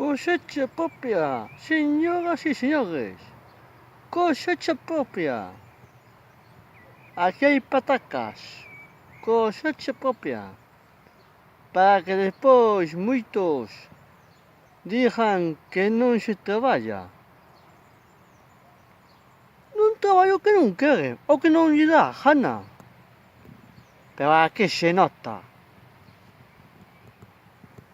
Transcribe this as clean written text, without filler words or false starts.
Cosecha propia, señoras y señores. Cosecha propia. Aquí hay patacas. Cosecha propia. Para que despois muitos digan que non se traballa. Non traballo que non quere, o que non lle dá gana. Pero aquí se nota